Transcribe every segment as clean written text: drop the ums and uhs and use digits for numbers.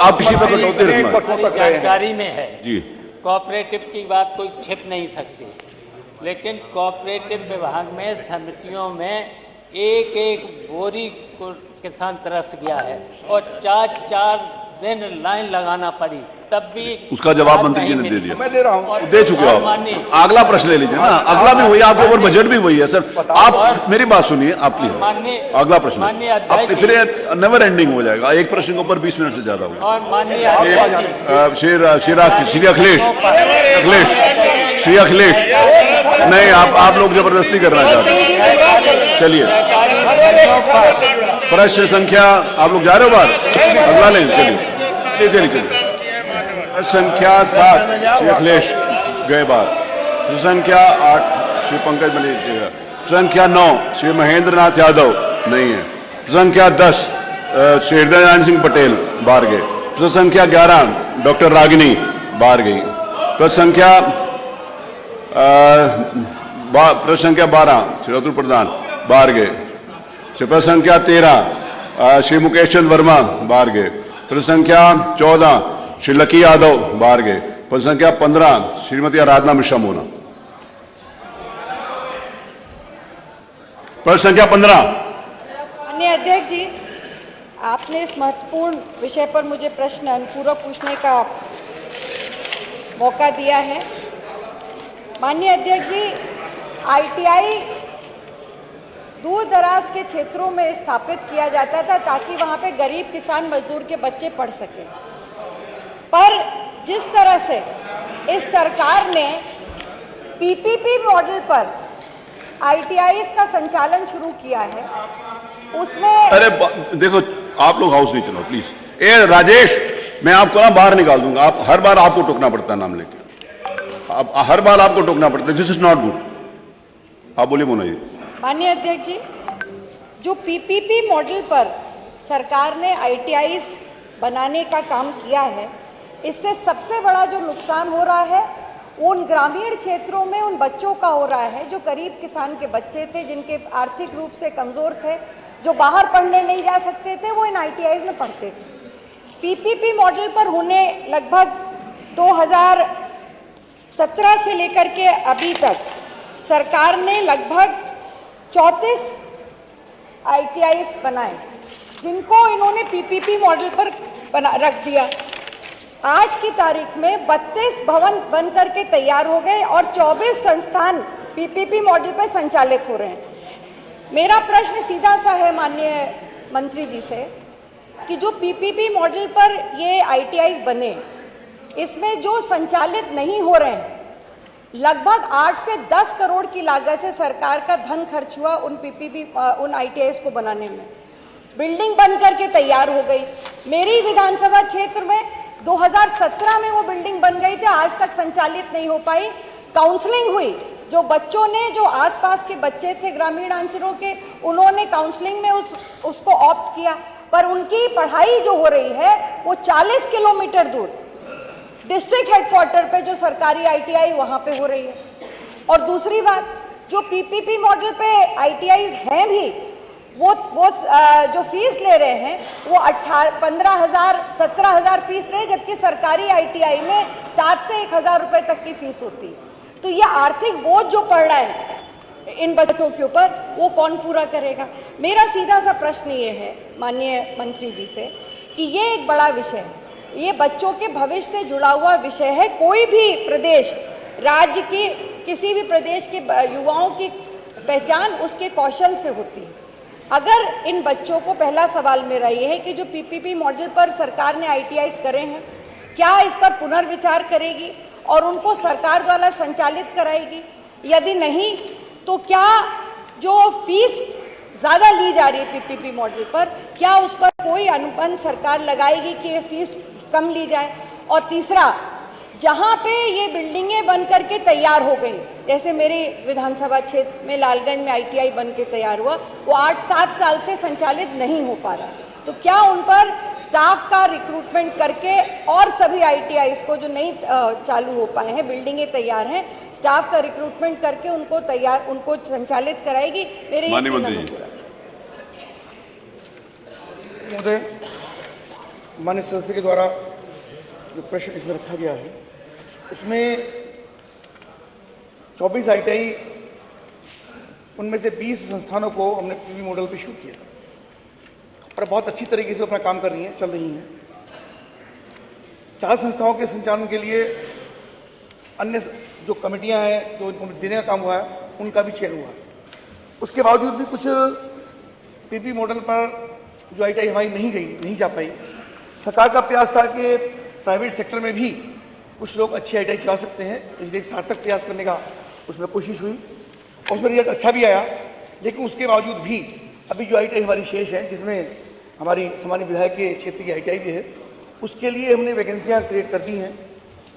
आप किसी पर कटौती रखना जानकारी में है जी। कोऑपरेटिव की बात कोई छिप नहीं सकती, लेकिन कोऑपरेटिव विभाग में समितियों में एक एक बोरी को किसान तरस गया है और 4-4 दिन लाइन लगाना पड़ी, तब भी उसका जवाब मंत्री जी ने दे दिया। मैं दे रहा हूं, दे चुके हो आप। अगला प्रश्न ले लीजिए ना, अगला भी वही, आपके ऊपर बजट भी वही है सर। आप मेरी बात सुनिए, आप प्लीज अगला प्रश्न आप फिर नेवर एंडिंग हो जाएगा, एक प्रश्न के ऊपर 20 मिनट से ज्यादा होगा। और माननीय श्री अखिलेश नहीं, आप लोग जबरदस्ती करना चाहते हैं। चलिए प्रश्न संख्या, आप लोग जा रहे हो बाहर, अगला लें, चलिए संख्या 7 श्री अखिलेश गए बार, संख्या 8 श्री पंकज मलिक, संख्या 9 श्री महेंद्र नाथ यादव नहीं है, संख्या 10 श्री हृदय नारायण सिंह पटेल बाहर गए, संख्या 11 डॉक्टर रागिनी बाहर गई, संख्या 12 श्री अतुल प्रधान बाहर गए, संख्या 13 श्री मुकेश चंद वर्मा बाहर गए, संख्या 14 श्री लकी यादव बाहर गए, पद संख्या 15 श्रीमती आराधना मिश्रा मोना। पद संख्या 15। माननीय अध्यक्ष जी, आपने इस महत्वपूर्ण विषय पर मुझे प्रश्न अनुपूरक पूछने का मौका दिया है। माननीय अध्यक्ष जी, आईटीआई दूर दराज के क्षेत्रों में स्थापित किया जाता था ताकि वहाँ पे गरीब किसान मजदूर के बच्चे पढ़ सकें, पर जिस तरह से इस सरकार ने पीपीपी मॉडल पर आईटीआईज का संचालन शुरू किया है, उसमें अरे देखो, आप लोग हाउस नहीं चलो प्लीज। ए राजेश, मैं आपको ना बाहर निकाल दूंगा। आप हर बार आपको टोकना पड़ता है नाम लेके, हर बार आपको टोकना पड़ता है। This is not good. आप बोलिए मोना जी। माननीय अध्यक्ष जी, जो पीपीपी मॉडल पर सरकार ने आईटीआईज बनाने का काम किया है, इससे सबसे बड़ा जो नुकसान हो रहा है वो उन ग्रामीण क्षेत्रों में उन बच्चों का हो रहा है जो गरीब किसान के बच्चे थे, जिनके आर्थिक रूप से कमज़ोर थे, जो बाहर पढ़ने नहीं जा सकते थे, वो इन आईटीआईज में पढ़ते थे। पीपीपी मॉडल पर होने लगभग 2017 से लेकर के अभी तक सरकार ने लगभग 34 आईटीआईज बनाए, जिनको इन्होंने पीपीपी मॉडल पर रख दिया। आज की तारीख में 32 भवन बन करके तैयार हो गए और 24 संस्थान पीपीपी मॉडल पर संचालित हो रहे हैं। मेरा प्रश्न सीधा सा है माननीय मंत्री जी से कि जो पीपीपी मॉडल पर ये आईटीआईज बने, इसमें जो संचालित नहीं हो रहे हैं, लगभग 8 से 10 करोड़ की लागत से सरकार का धन खर्च हुआ उन आईटीआईज को बनाने में। बिल्डिंग बन करके तैयार हो गई। मेरी विधानसभा क्षेत्र में 2017 में वो बिल्डिंग बन गई थी, आज तक संचालित नहीं हो पाई। काउंसलिंग हुई, जो बच्चों ने, जो आसपास के बच्चे थे ग्रामीण अंचलों के, उन्होंने काउंसलिंग में उसको ऑप्ट किया, पर उनकी पढ़ाई जो हो रही है वो 40 किलोमीटर दूर डिस्ट्रिक्ट हेडक्वार्टर पे जो सरकारी आईटीआई वहाँ पे हो रही है। और दूसरी बात, जो पीपीपी मॉडल पे आईटीआईज हैं भी, वो जो फीस ले रहे हैं वो 15,000 17,000 फीस ले, जबकि सरकारी आईटीआई में 7 से 1,000 रुपये तक की फीस होती है। तो ये आर्थिक बोझ जो पड़ रहा है इन बच्चों के ऊपर, वो कौन पूरा करेगा? मेरा सीधा सा प्रश्न ये है माननीय मंत्री जी से कि ये एक बड़ा विषय है, ये बच्चों के भविष्य से जुड़ा हुआ विषय है। कोई भी प्रदेश, राज्य की, किसी भी प्रदेश के युवाओं की पहचान उसके कौशल से होती है। अगर इन बच्चों को, पहला सवाल मेरा ये है कि जो पीपीपी मॉडल पर सरकार ने आईटीआईज करे हैं, क्या इस पर पुनर्विचार करेगी और उनको सरकार द्वारा संचालित कराएगी? यदि नहीं, तो क्या जो फीस ज़्यादा ली जा रही है पीपीपी मॉडल पर, क्या उस पर कोई अनुबंध सरकार लगाएगी कि ये फीस कम ली जाए? और तीसरा, जहाँ पे ये बिल्डिंगें बन करके तैयार हो गई, जैसे मेरी विधानसभा क्षेत्र में लालगंज में आईटीआई बन के तैयार हुआ, वो 8-7 साल से संचालित नहीं हो पा रहा, तो क्या उन पर स्टाफ का रिक्रूटमेंट करके और सभी आईटीआईज को जो नहीं चालू हो पाए हैं, बिल्डिंगें तैयार हैं, स्टाफ का रिक्रूटमेंट करके उनको संचालित कराएगी? मेरे माननीय सदस्य के द्वारा जो प्रश्न इसमें रखा गया है उसमें 24 ITI, उनमें से 20 संस्थानों को हमने पीपीपी मॉडल पे शुरू किया और बहुत अच्छी तरीके से अपना काम कर रही हैं, चल रही हैं। 4 संस्थाओं के संचालन के लिए अन्य जो कमेटियां हैं जो इनको देने का काम हुआ है उनका भी चयन हुआ है। उसके बावजूद भी कुछ पीपीपी मॉडल पर जो ITI हमारी नहीं जा पाई। सरकार का प्रयास था कि प्राइवेट सेक्टर में भी कुछ लोग अच्छे ITI चला सकते हैं, इसलिए एक सार्थक प्रयास करने का उसमें कोशिश हुई और उसमें रिजल्ट अच्छा भी आया। लेकिन उसके बावजूद भी अभी जो ITI हमारी शेष है, जिसमें हमारी सामान्य विधायक के क्षेत्र की ITI भी है, उसके लिए हमने वैकेंसियाँ क्रिएट कर दी हैं,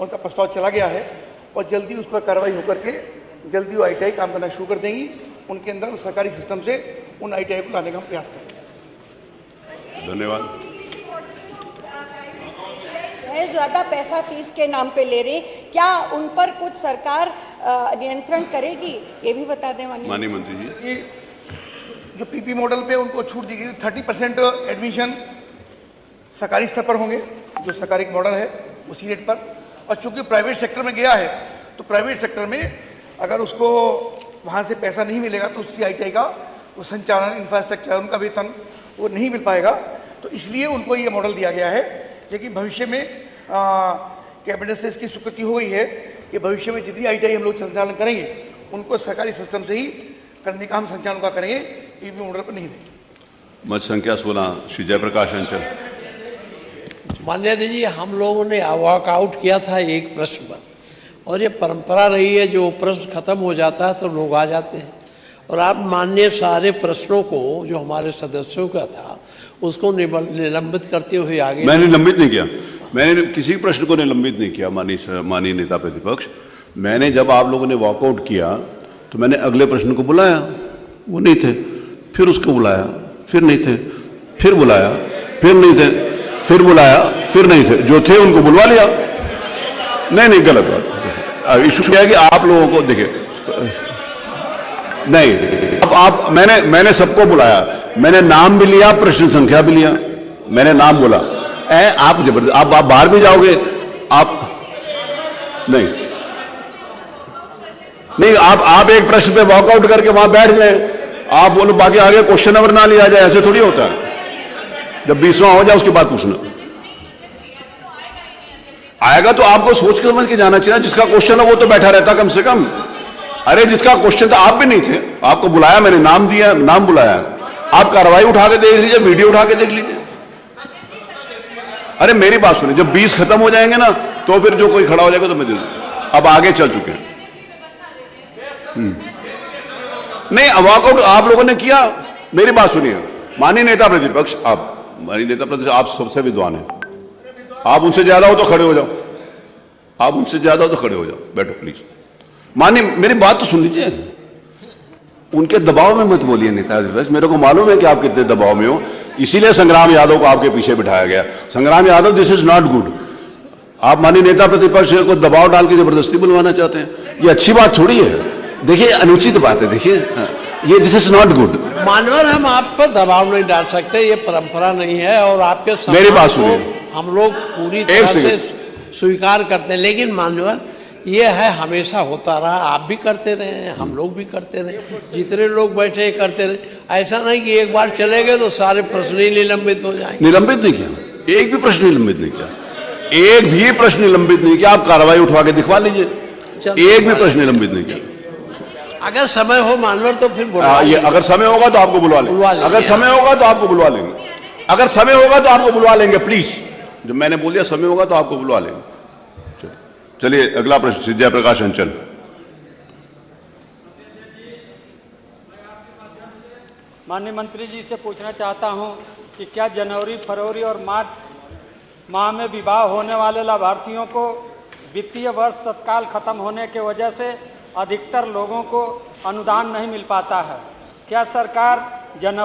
उनका प्रस्ताव चला गया है और जल्दी उस पर कार्रवाई होकर के जल्दी वो ITI काम करना शुरू कर देंगी। उनके अंदर सरकारी सिस्टम से उन ITI को लाने का हम प्रयास करेंगे। धन्यवाद। ज़्यादा पैसा फीस के नाम पे ले रहे, क्या उन पर कुछ सरकार नियंत्रण करेगी, ये भी बता दें माननीय मंत्री जी। कि जो पीपी मॉडल पे उनको छूट दी गई, 30% एडमिशन सरकारी स्तर पर होंगे, जो सरकारी मॉडल है उसी रेट पर। और चूंकि प्राइवेट सेक्टर में गया है तो प्राइवेट सेक्टर में अगर उसको वहाँ से पैसा नहीं मिलेगा तो उसकी ITI का वो संचालन, इंफ्रास्ट्रक्चर, उनका वेतन वो नहीं मिल पाएगा। तो इसलिए उनको ये मॉडल दिया गया है। लेकिन भविष्य में कैबिनेट से इसकी स्वीकृति हो गई है कि भविष्य में जितनी ITI हम लोग संचालन करेंगे उनको सरकारी सिस्टम से ही करने का हम संचालन का करेंगे, पीपीपी मॉडल पर नहीं देंगे। मत संख्या 16 श्री जयप्रकाश अंचल। मान्य जी, हम लोगों ने वॉकआउट किया था एक प्रश्न पर और ये परंपरा रही है, जो प्रश्न खत्म हो जाता है तो लोग आ जाते हैं और आप माननीय सारे प्रश्नों को जो हमारे सदस्यों का था उसको निलंबित करते हुए आगे। मैंने निलंबित नहीं किया, मैंने किसी प्रश्न को निलंबित नहीं किया माननीय नेता प्रतिपक्ष। मैंने जब आप लोगों ने वॉकआउट किया तो मैंने अगले प्रश्न को बुलाया, वो नहीं थे, फिर उसको बुलाया, फिर नहीं थे, फिर बुलाया, फिर नहीं थे, फिर बुलाया, फिर नहीं थे, जो थे उनको बुलवा लिया। नहीं, गलत बात। इशू क्या है कि आप लोगों को देखिए, नहीं, अब आप मैंने सबको बुलाया, मैंने नाम भी लिया, प्रश्न संख्या भी लिया, मैंने नाम बोला। आप जबरदस्त, आप बाहर भी जाओगे, आप नहीं, आप एक प्रश्न पे वॉकआउट करके वहां बैठ जाए, आप बोलो बाकी आगे क्वेश्चन नंबर ना लिया जाए, ऐसे थोड़ी होता है। जब 20वां हो जाए उसके बाद पूछना आएगा तो आपको सोच समझ के जाना चाहिए। जिसका क्वेश्चन है वो तो बैठा रहता कम से कम। अरे जिसका क्वेश्चन था, आप भी नहीं थे, आपको बुलाया, मैंने नाम दिया, नाम बुलाया, आप कार्रवाई उठा के देख लीजिए, वीडियो उठा के देख लीजिए। अरे मेरी बात सुनिए, जब 20 खत्म हो जाएंगे ना तो फिर जो कोई खड़ा हो जाएगा तो मैं दे दूंगा। अब आगे चल चुके हैं। नहीं, वॉकआउट आप लोगों ने किया। मेरी बात सुनिए, माननीय नेता प्रतिपक्ष, आप सबसे विद्वान हैं, आप उनसे ज्यादा हो तो खड़े हो जाओ, आप उनसे ज्यादा हो तो खड़े हो जाओ, बैठो प्लीज। माननीय, मेरी बात तो सुन लीजिए, उनके दबाव में मत बोलिए नेता प्रतिपक्ष। मेरे को मालूम है कि आप कितने दबाव में हो, इसीलिए संग्राम यादव को आपके पीछे बिठाया गया। संग्राम Yadav, this is not good. आप माननीय नेता प्रतिपक्ष को दबाव डाल के जबरदस्ती बुलवाना चाहते हैं, ये अच्छी बात थोड़ी है। देखिए, अनुचित बात है। देखिए, ये दिस इज नॉट गुड। मानवर, हम आप पर दबाव नहीं डाल सकते, ये परंपरा नहीं है और आपके मेरी बात सुनिए, हम लोग पूरी तरह से स्वीकार करते हैं। लेकिन मानवर, ये है हमेशा होता रहा, आप भी करते रहे, हम लोग भी करते रहे, जितने लोग बैठे करते रहे। ऐसा नहीं कि एक बार चले गए तो सारे प्रश्न ही निलंबित हो जाएंगे। निलंबित नहीं किया, एक भी प्रश्न निलंबित नहीं किया, एक भी प्रश्न निलंबित नहीं किया। आप कार्रवाई उठवा के दिखवा लीजिए, एक भी प्रश्न निलंबित नहीं किया। अगर समय हो मानवर तो फिर ये अगर समय होगा तो आपको बुलवा लेंगे, अगर समय होगा तो आपको बुलवा लेंगे, अगर समय होगा तो आपको बुलवा लेंगे प्लीज। जो मैंने बोल दिया, समय होगा तो आपको बुलवा लेंगे। चलिए अगला प्रश्न श्री जयप्रकाश अंचल। माननीय मंत्री जी से पूछना चाहता हूं कि क्या जनवरी, फरवरी और मार्च माह में विवाह होने वाले लाभार्थियों को वित्तीय वर्ष तत्काल खत्म होने के वजह से अधिकतर लोगों को अनुदान नहीं मिल पाता है? क्या सरकार जनवरी